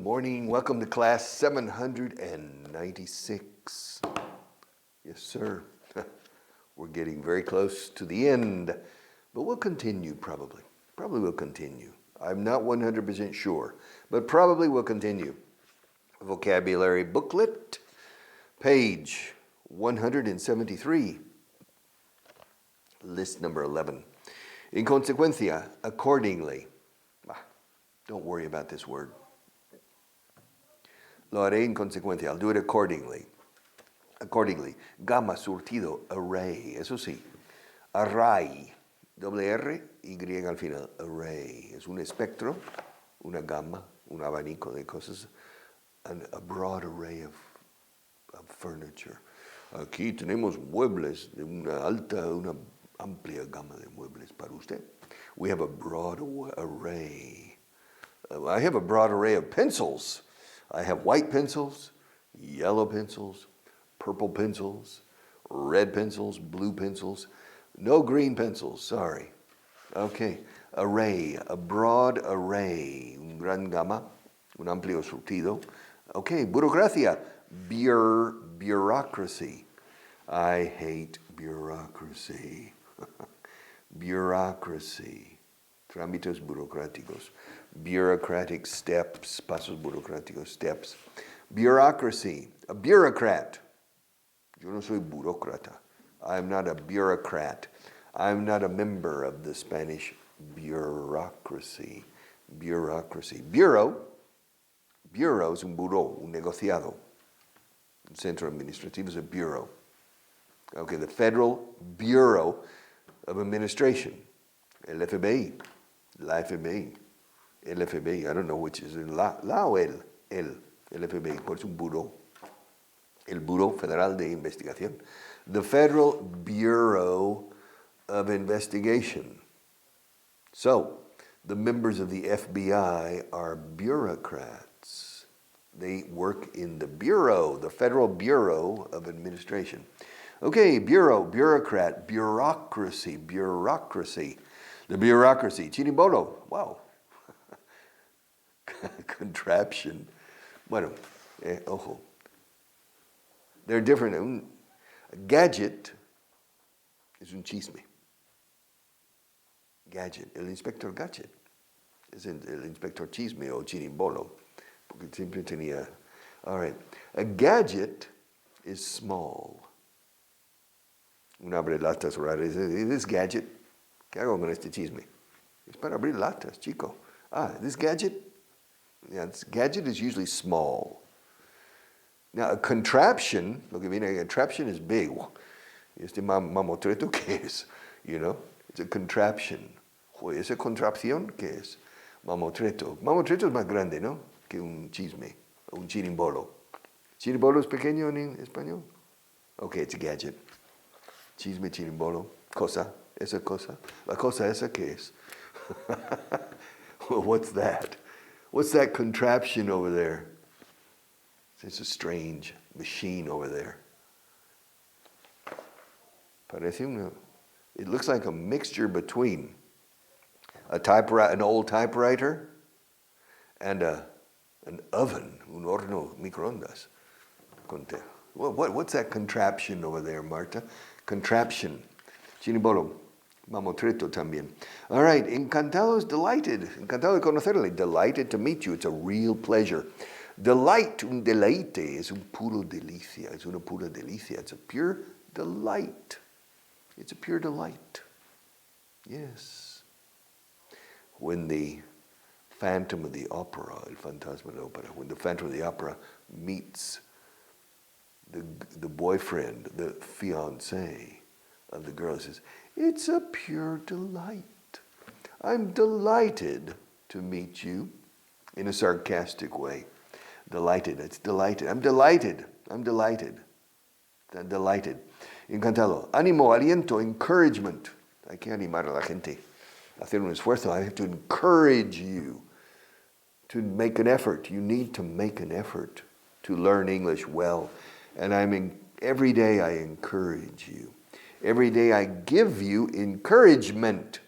morning. Welcome to class 796. Yes, sir. We're getting very close to the end, but we'll continue probably. Probably we'll continue. I'm not 100% sure, but probably we'll continue. Vocabulary booklet, page 173, list number 11. En consecuencia, accordingly. Don't worry about this word. Lo haré en consecuencia. I'll do it accordingly. Accordingly. Gama, surtido, array. Eso sí. Array. Doble R, Y al final. Array. Es un espectro, una gama, un abanico de cosas. A broad array of furniture. Aquí tenemos muebles de una amplia gama de muebles para usted. We have a broad array. I have a broad array of pencils. I have white pencils, yellow pencils, purple pencils, red pencils, blue pencils. No green pencils, sorry. Okay, array, a broad array, un gran gama, un amplio surtido. Okay, burocracia, bureaucracy. I hate bureaucracy. Bureaucracy. Trámites burocráticos. Bureaucratic steps, pasos burocráticos, steps. Bureaucracy, a bureaucrat. Yo no soy burócrata. I'm not a bureaucrat. I'm not a member of the Spanish bureaucracy. Bureaucracy. Bureau es un buró, un negociado. Un centro administrativo es a bureau. Okay, the Federal Bureau of Administration. El FBI. La FBI. El FBI, I don't know which is la o el FBI, por es un buró. El Buró Federal de Investigación. The Federal Bureau of Investigation. So, the members of the FBI are bureaucrats. They work in the Bureau, the Federal Bureau of Administration. Okay, bureau, bureaucrat, bureaucracy. The bureaucracy. Chirimbolo, wow. Contraption. Bueno, ojo. They're different. A gadget es un chisme. Gadget. El inspector Gadget es el inspector chisme o chirimbolo. Porque siempre tenía. All right. A gadget is small. Un abre latas raras. This gadget, ¿qué hago con este chisme? Es para abrir latas, chico. This gadget? Yeah, this gadget is usually small. Now, a contraption, lo que viene a contraption is big. Este mamotreto, ¿qué es? You know, it's a contraption. ¿Esa contrapción qué es? Mamotreto. Mamotreto es más grande, ¿no? Que un chisme, o un chirimbolo. ¿Chirimbolo es pequeño en español? Okay, it's a gadget. Chisme, chirimbolo, cosa, esa cosa. La cosa esa, ¿qué es? Well, what's that? What's that contraption over there? It's a strange machine over there. It looks like a mixture between an old typewriter and an oven, un horno microondas. What's that contraption over there, Marta? Contraption. Chiribolo. Mamotreto también. All right, encantado is delighted. Encantado de conocerle. Delighted to meet you. It's a real pleasure. Delight, un deleite, es un puro delicia. Es una pura delicia. It's a pure delight. It's a pure delight. Yes. When the Phantom of the Opera, el fantasma de ópera, when the Phantom of the Opera meets the boyfriend, the fiancé of the girl, says, "It's a pure delight. I'm delighted to meet you," in a sarcastic way. Delighted, it's delighted. I'm delighted. Encantado. Ánimo, aliento, encouragement. Hay que animar a la gente. Hacer un esfuerzo. I have to encourage you to make an effort. You need to make an effort to learn English well. And every day I encourage you. Every day I give you encouragement.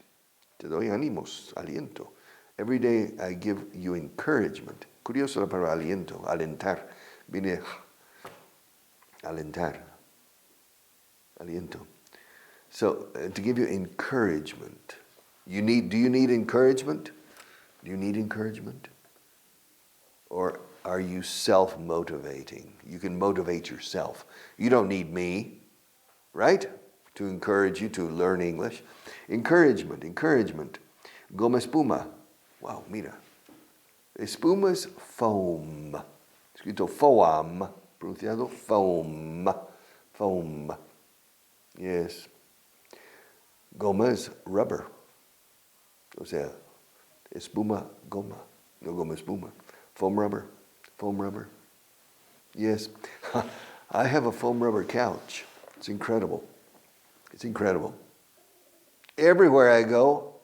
Te doy ánimos, aliento. Every day I give you encouragement. Curioso la palabra aliento, alentar. Viene alentar, aliento. So, to give you encouragement. Do you need encouragement? Do you need encouragement? Or are you self-motivating? You can motivate yourself. You don't need me, right? To encourage you to learn English. Encouragement. Goma espuma. Wow, mira. Espuma es foam. Escrito foam. Pronunciado foam. Foam. Yes. Goma es rubber. O sea, espuma, goma. No goma espuma. Foam rubber. Yes. I have a foam rubber couch. It's incredible. Everywhere I go,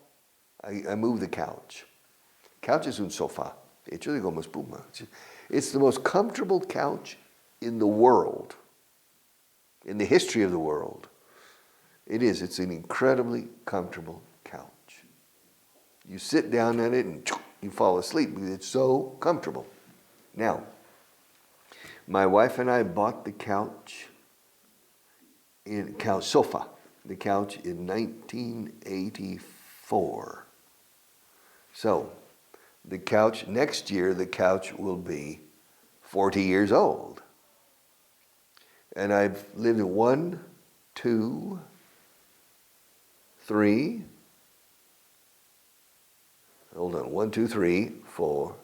I move the couch. Couch es un sofá, hecho de goma espuma. It's the most comfortable couch in the world, in the history of the world. It is. It's an incredibly comfortable couch. You sit down on it and you fall asleep because it's so comfortable. Now, my wife and I bought the sofa in 1984. So, next year the couch will be 40 years old. And I've lived in 1, 2, 3, 4,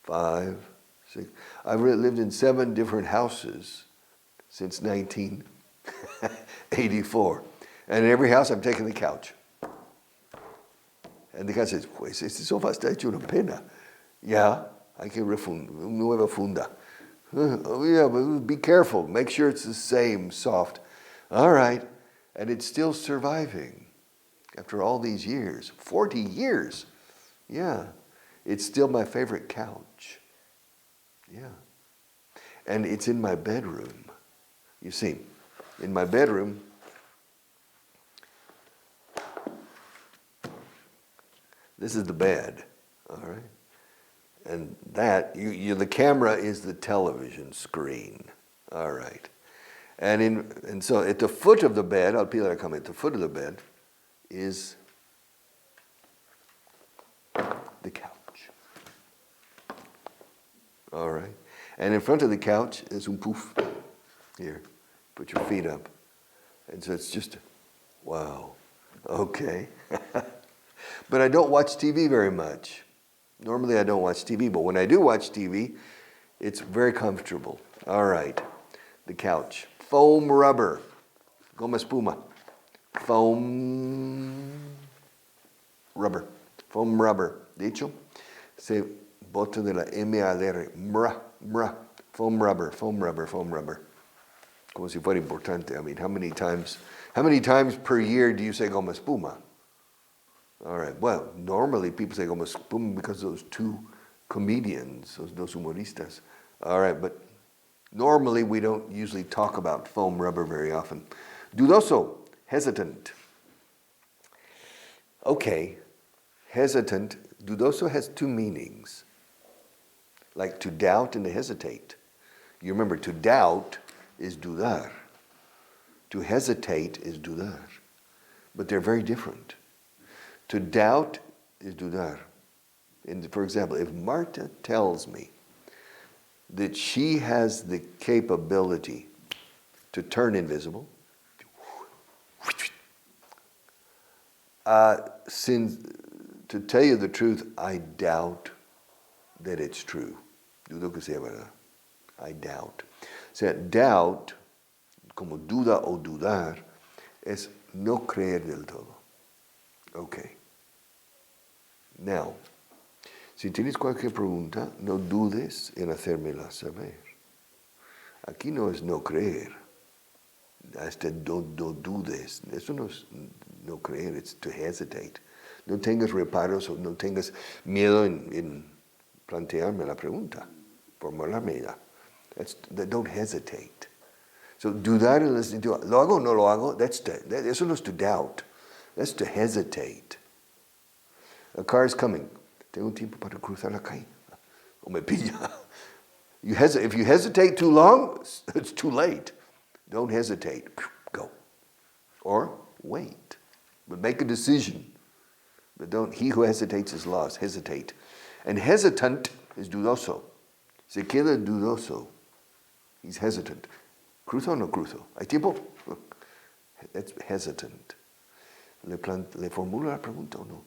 5, 6. I've lived in 7 different houses since 1984. And in every house I've taken the couch. And the guy says, pues este sofá está hecho una pena. Yeah, hay que nueva funda. Oh yeah, but be careful. Make sure it's the same soft. All right. And it's still surviving after all these years. 40 years. Yeah. It's still my favorite couch. Yeah. And it's in my bedroom. You see, in my bedroom, this is the bed, all right? And that, the camera is the television screen, all right? And so at the foot of the bed, at the foot of the bed is the couch, all right? And in front of the couch is un poof. Here, put your feet up. And so it's just, wow, okay. But I don't watch TV very much. Normally I don't watch TV, but when I do watch TV, it's very comfortable. All right, the couch. Foam rubber. Goma espuma. Foam rubber. Dicho, se bota de la M-A-D-R. Mra. Foam rubber. Como si fuera importante. I mean, how many times per year do you say goma espuma? All right. Well, normally people say goma espuma because those 2 comedians, those dos humoristas. All right, but normally we don't usually talk about foam rubber very often. Dudoso, hesitant. Okay, hesitant. Dudoso has 2 meanings. Like to doubt and to hesitate. You remember, to doubt is dudar. To hesitate is dudar. But they're very different. To doubt is dudar. And for example, if Marta tells me that she has the capability to turn invisible, to tell you the truth, I doubt that it's true. Dudo que sea verdad. I doubt. O sea, doubt, como duda o dudar, es no creer del todo. Okay. Now, si tienes cualquier pregunta, no dudes en hacérmela saber. Aquí no es no creer. Hasta no dudes. Eso no es no creer, it's to hesitate. No tengas reparos o no tengas miedo en plantearme la pregunta, formularme ella. Don't hesitate. So dudar en el sentido, ¿lo hago o no lo hago? Eso no es to doubt. That's to hesitate. A car is coming. tengo tiempo para cruzar la calle. O me pilla. If you hesitate too long, it's too late. Don't hesitate. Go. Or wait. But make a decision. But don't. He who hesitates is lost. Hesitate. And hesitant is dudoso. Se queda dudoso. He's hesitant. ¿Cruzo o no cruzo? ¿Hay tiempo? That's hesitant. ¿Le formulo la pregunta o no?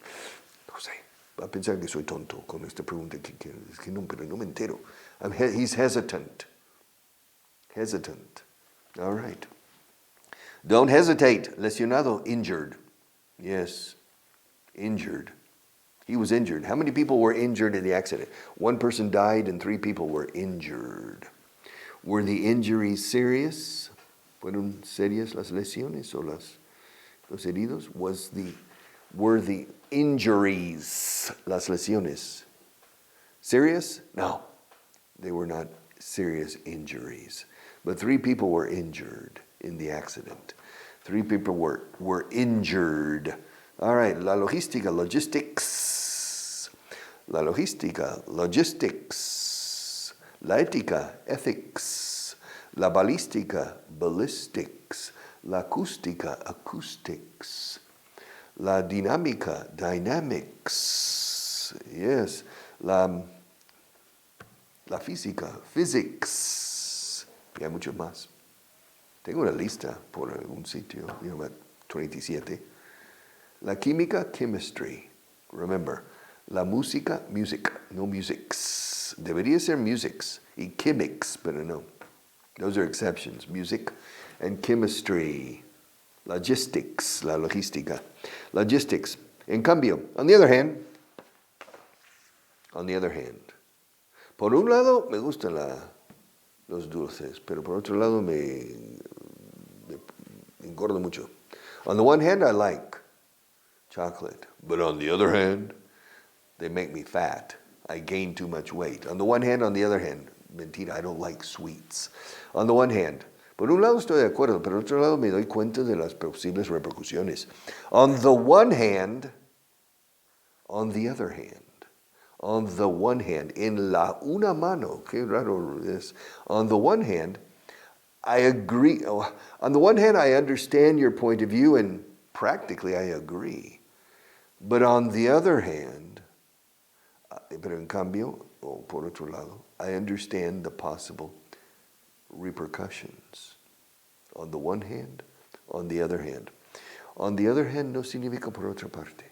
No sé. Va a pensar que soy tonto con esta pregunta que es que no, pero no me entero. He's hesitant. Hesitant. All right. Don't hesitate. Lesionado, injured. Yes, injured. He was injured. How many people were injured in the accident? One person died and 3 people were injured. Were the injuries serious? ¿Fueron serias las lesiones o los heridos? Were the injuries, las lesiones, serious? No, they were not serious injuries. But 3 people were injured in the accident. 3 people were injured. All right, la logística, logistics. La logística, logistics. La ética, ethics. La balística, ballistics. La acústica, acoustics. La dinámica, dynamics. Yes. La física, physics. Y hay muchos más. Tengo una lista por algún sitio, about 27. La química, chemistry. Remember, la música, music, no musics. Debería ser musics y chemics, pero no. Those are exceptions. Music and chemistry. Logistics, la logística. Logistics. En cambio, on the other hand, por un lado me gustan los dulces, pero por otro lado me engordo mucho. On the one hand, I like chocolate, but on the other hand, they make me fat. I gain too much weight. On the one hand, on the other hand, mentira, I don't like sweets. On the one hand, por un lado estoy de acuerdo, pero por otro lado me doy cuenta de las posibles repercusiones. On the one hand, on the other hand, on the one hand, en la una mano, qué raro es. On the one hand, I agree. On the one hand, I understand your point of view, and practically I agree. But on the other hand, pero en cambio, o por otro lado, I understand the possible repercussions. On the one hand, on the other hand. On the other hand no significa por otra parte.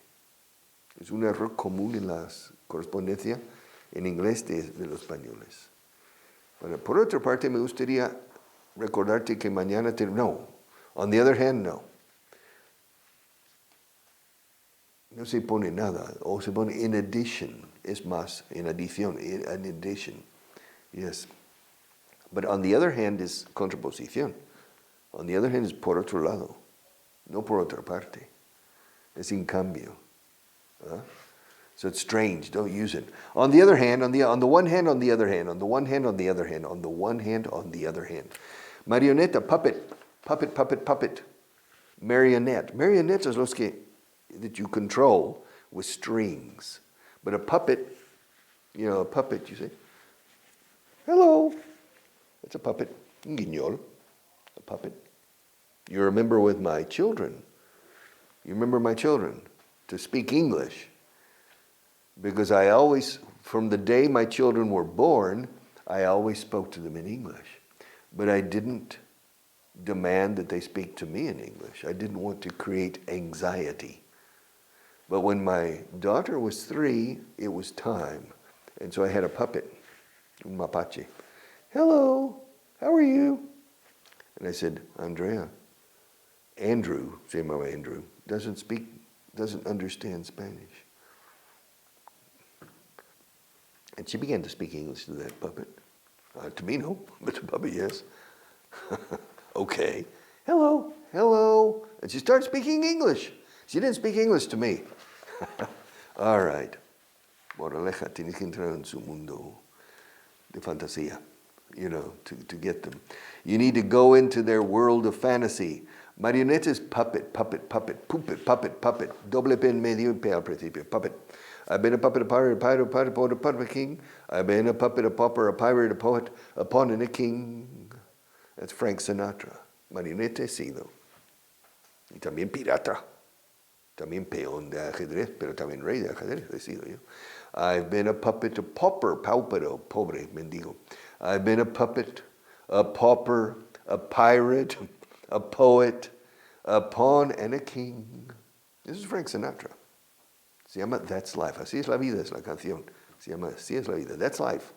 Es un error común en la correspondencia en inglés de los españoles. Bueno, por otra parte, me gustaría recordarte que mañana no. On the other hand, no. No se pone nada, o se pone in addition. Es más, en adición, in addition. Yes. But on the other hand is contraposición. On the other hand is por otro lado, no por otra parte. Es en cambio. So it's strange, don't use it. On the other hand, on the one hand, on the other hand, on the one hand, on the other hand, on the one hand, on the other hand. Marioneta, puppet, puppet, puppet, puppet. Marionette. Marionettes are los that you control with strings. But a puppet, a puppet, you say, hello. It's a puppet, un guiñol, a puppet. You remember with my children, to speak English. Because I always, from the day my children were born, I always spoke to them in English. But I didn't demand that they speak to me in English. I didn't want to create anxiety. But when my daughter was 3, it was time. And so I had a puppet, un mapache. Hello, how are you? And I said, Andrew, se llamaba Andrew, doesn't understand Spanish. And she began to speak English to that puppet. To me, no, but to puppet, yes. Okay, hello. And she started speaking English. She didn't speak English to me. All right. Moraleja, tienes que entrar en su mundo de fantasía, to get them. You need to go into their world of fantasy. Marioneta is puppet, puppet, puppet, puppet, puppet, puppet. Doble P en medio y P al principio. Puppet. I've been a puppet, a pirate, a pirate, a pirate, a poet, a puppet, a king. I've been a puppet, a pauper, a pirate, a poet, a pawn, and a king. That's Frank Sinatra. Marioneta he sido. Y también pirata. También peón de ajedrez, pero también rey de ajedrez he sido yo. I've been a puppet, a pauper, paupero, pobre, mendigo. I've been a puppet, a pauper, a pirate, a poet, a pawn, and a king. This is Frank Sinatra. Se llama That's Life. Así es la vida, es la canción. Se llama Así es la vida. That's life.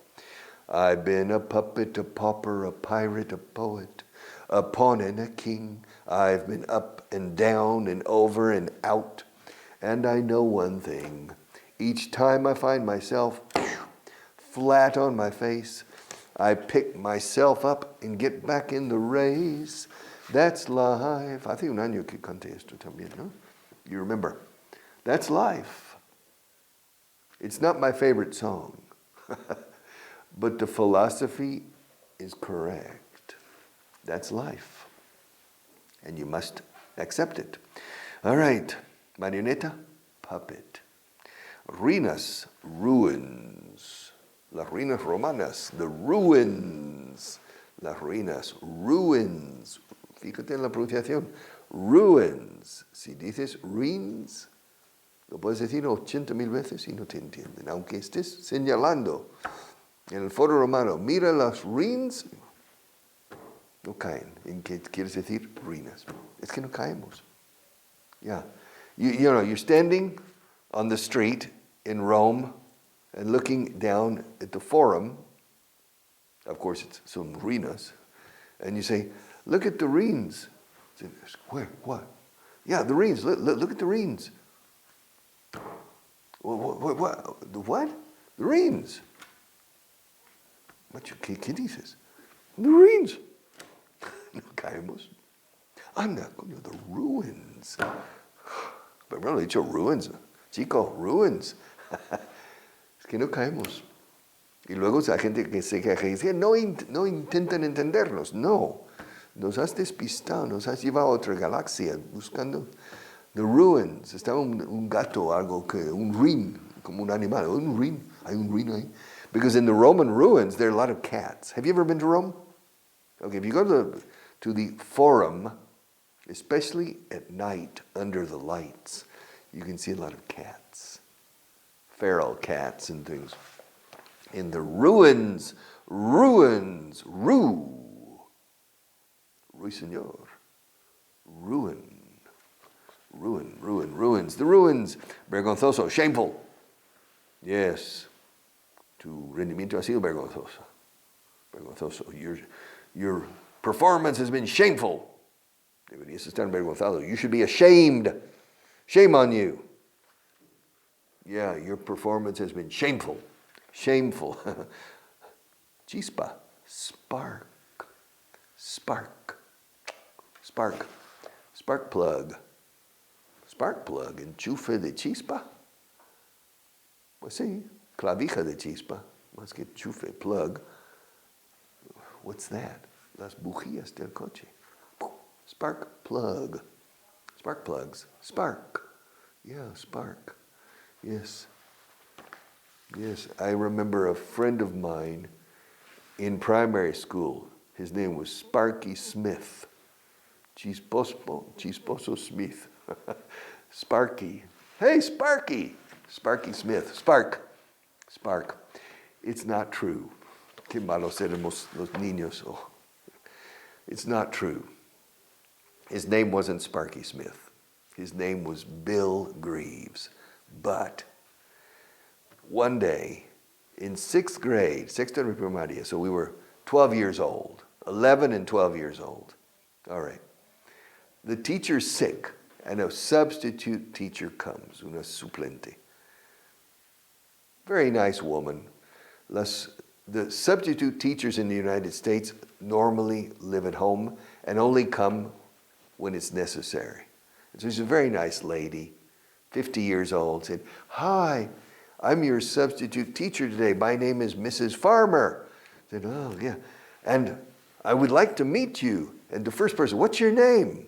I've been a puppet, a pauper, a pirate, a poet, a pawn, and a king. I've been up and down and over and out. And I know one thing. Each time I find myself flat on my face, I pick myself up and get back in the race. That's life. Hace un año que canté esto también, ¿no? You remember. That's life. It's not my favorite song, but the philosophy is correct. That's life. And you must accept it. All right. Marioneta, puppet. Ruinas, ruins. Las ruinas romanas, the ruins. Las ruinas, ruins. Fíjate en la pronunciación. Ruins. Si dices ruins, lo puedes decir 80,000 veces y no te entienden. Aunque estés señalando en el foro romano, mira las ruins, no caen. ¿En qué quieres decir ruinas? Es que no caemos. Yeah. You know, you're standing on the street in Rome and looking down at the forum. Of course, it's some ruinas. And you say, look at the ruins. Where? What? Yeah, the ruins. Look at the ruins. What? The what? The ruins. ¿Qué dices? The ruins. No caemos. Anda, coño, the ruins. Pero bueno, he dicho ruins. Chico, ruins. Es que no caemos. Y luego hay gente que se queja y dice, no intentan entendernos. No. Nos has despistado, nos has llevado a otra galaxia buscando the ruins. Estaba un gato, algo que, un ruin, como un animal. Un ruin, hay un ruin ahí. Because in the Roman ruins, there are a lot of cats. Have you ever been to Rome? Okay, if you go to the Forum, especially at night under the lights, you can see a lot of cats. Feral cats and things. In the ruins, ruin. Ruiseñor. Ruins. The ruins. Vergonzoso, shameful. Yes. Tu rendimiento ha sido vergonzoso. Your performance has been shameful. Deberías estar avergonzado. You should be ashamed. Shame on you. Yeah, your performance has been shameful. Shameful. Chispa. Spark. Spark plug. Enchufe de chispa. Pues sí, clavija de chispa. Más que enchufe, plug. What's that? Las bujías del coche. Spark plug. Spark plugs. Spark. Yeah, spark. Yes. I remember a friend of mine in primary school. His name was Sparky Smith. Chisposo Smith. Sparky. Hey, Sparky! Sparky Smith. Spark. It's not true. Qué malos éramos los niños. Oh. It's not true. His name wasn't Sparky Smith. His name was Bill Greaves. But one day, in 6th grade, sexto de primaria, so we were 12 years old, 11 and 12 years old. All right. The teacher's sick, and a substitute teacher comes, una suplente. Very nice woman. The substitute teachers in the United States normally live at home and only come when it's necessary. So she's a very nice lady, 50 years old, said, "Hi, I'm your substitute teacher today. My name is Mrs. Farmer." I said, "Oh, yeah. And I would like to meet you." And the first person, "What's your name?"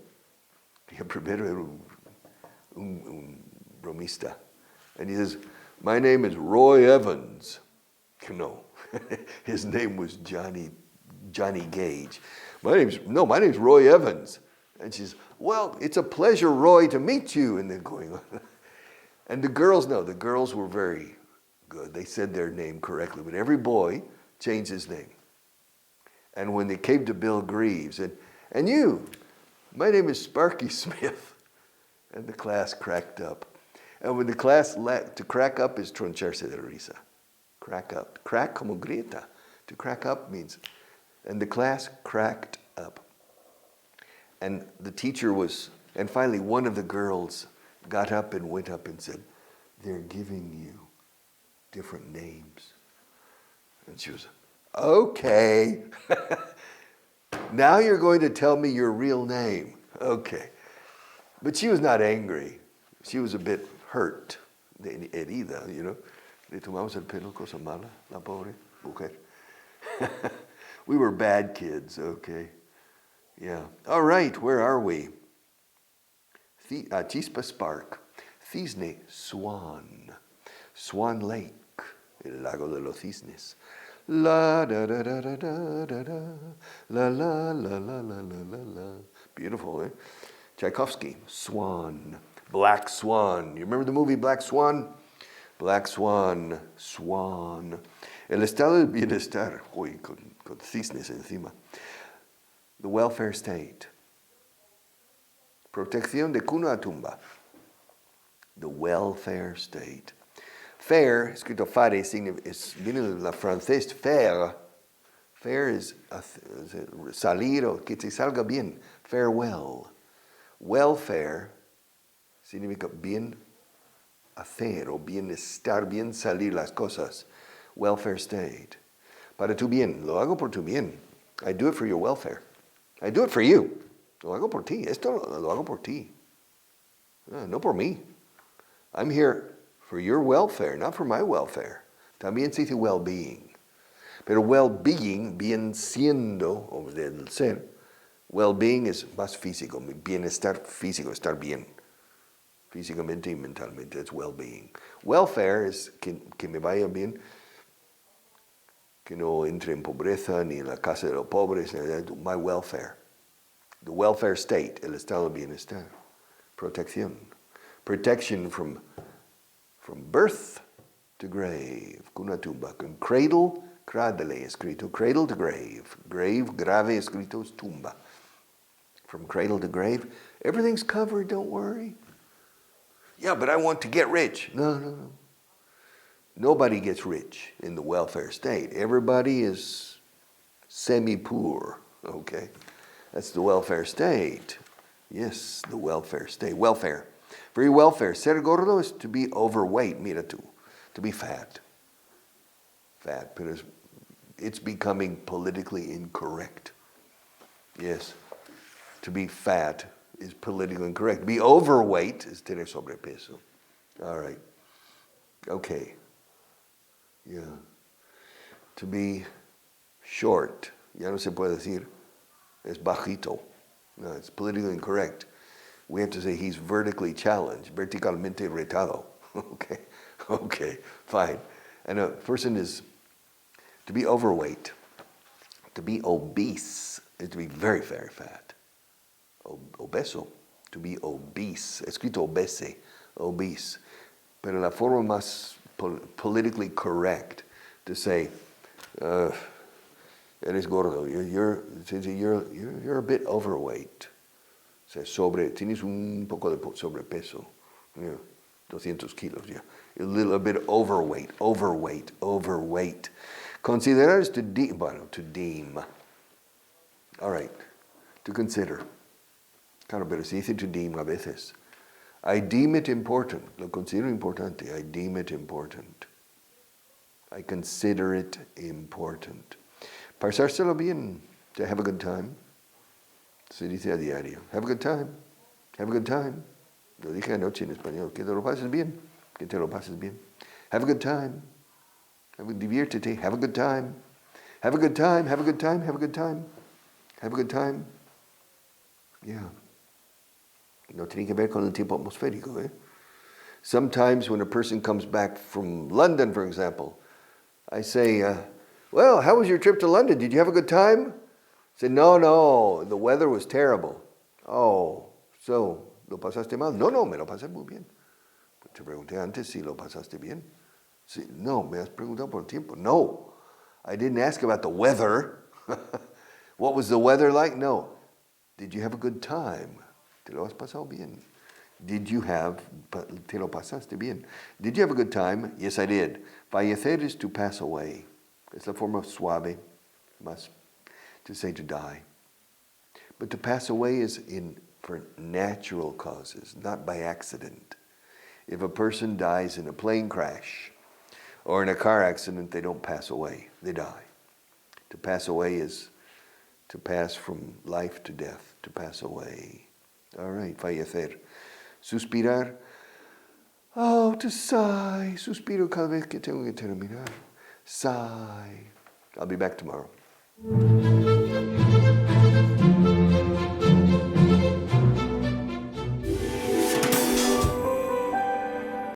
Primero era un bromista. And he says, My name is Roy Evans. No, his name was Johnny Gage. My name's Roy Evans. And she's, well, it's a pleasure, Roy, to meet you. And then going on. And the girls were very good. They said their name correctly, but every boy changed his name. And when they came to Bill Greaves, and you, my name is Sparky Smith. And the class cracked up. And when the class to crack up is troncharse de risa. Crack up. Crack como grieta. To crack up means, and the class cracked up. And the teacher and finally one of the girls got up and went up and said, they're giving you different names. And she was, okay. Now you're going to tell me your real name. Okay. But she was not angry. She was a bit hurt. Herida, you know. Le tomamos el pelo, cosa mala, la pobre mujer. We were bad kids, okay. Yeah. All right, where are we? Chispa Spark. Cisne, Swan. Swan Lake, el lago de los cisnes. La da da da da da da da. La la la la la la la. Beautiful, eh? Tchaikovsky, Swan. Black Swan. You remember the movie Black Swan? Black Swan, Swan. El estado del bienestar. Uy, con cisnes encima. The welfare state. Protección de cuna a tumba. The welfare state. Faire, escrito fare, viene de la francés faire. Faire es salir o que te salga bien. Farewell. Welfare significa bien hacer o bienestar, bien salir las cosas. Welfare state. Para tu bien. Lo hago por tu bien. I do it for your welfare. I do it for you. Lo hago por ti. Esto lo hago por ti. No por mí. I'm here for your welfare, not for my welfare. También se dice well-being. Pero well-being, bien siendo, o del ser, well-being es más físico, bienestar físico, estar bien. Físicamente y mentalmente, es well-being. Welfare es que me vaya bien, que no entre en pobreza ni en la casa de los pobres, my welfare. The welfare state, el estado de bienestar. Protección. Protection from birth to grave. Cuna tumba. Cradle, cradle escrito. Cradle to grave. Grave, grave escrito es tumba. From cradle to grave. Everything's covered, don't worry. Yeah, but I want to get rich. No. Nobody gets rich in the welfare state. Everybody is semi-poor, okay? That's the welfare state. Yes, the welfare state. Welfare. Very welfare. Ser gordo is to be overweight, mira tú. To be fat. Fat, but it's becoming politically incorrect. Yes, to be fat is politically incorrect. To be overweight is tener sobrepeso. All right. Okay. Yeah. To be short, ya no se puede decir, es bajito. No, it's politically incorrect. We have to say he's vertically challenged, verticalmente retado. Okay, fine. And a person is to be overweight. To be obese is to be very, very fat. Obeso, to be obese. Escrito obese, obese. Pero la forma más politically correct to say, eres gordo, you're a bit overweight. O sea, tienes un poco de sobrepeso, 200 kilos, yeah. A little bit overweight. Considerar is to deem. All right, to consider. Claro, pero se dice to deem a veces. I deem it important. Lo considero importante. I deem it important. I consider it important. Pasárselo bien. To have a good time. Se dice a diario. Have a good time. Have a good time. Lo dije anoche en español. Que te lo pases bien. Que te lo pases bien. Have a good time. Diviértete. Have a good time. Have a good time. Have a good time. Have a good time. Have a good time. Yeah. No tiene que ver con el tiempo atmosférico, ¿eh? Sometimes when a person comes back from London, for example, I say, well, how was your trip to London? Did you have a good time? Say, no, the weather was terrible. Oh, so, ¿lo pasaste mal? No, me lo pasé muy bien. Te pregunté antes si lo pasaste bien. Sí, no, me has preguntado por el tiempo. No, I didn't ask about the weather. What was the weather like? No. Did you have a good time? ¿Te lo has pasado bien? Te lo pasaste bien? Did you have a good time? Yes, I did. Fallecer is to pass away. Es la forma suave, más to say to die. But to pass away is for natural causes, not by accident. If a person dies in a plane crash or in a car accident, they don't pass away, they die. To pass away is to pass from life to death, to pass away. All right, fallecer. Suspirar. Oh, to sigh. Suspiro cada vez que tengo que terminar. Sigh. I'll be back tomorrow.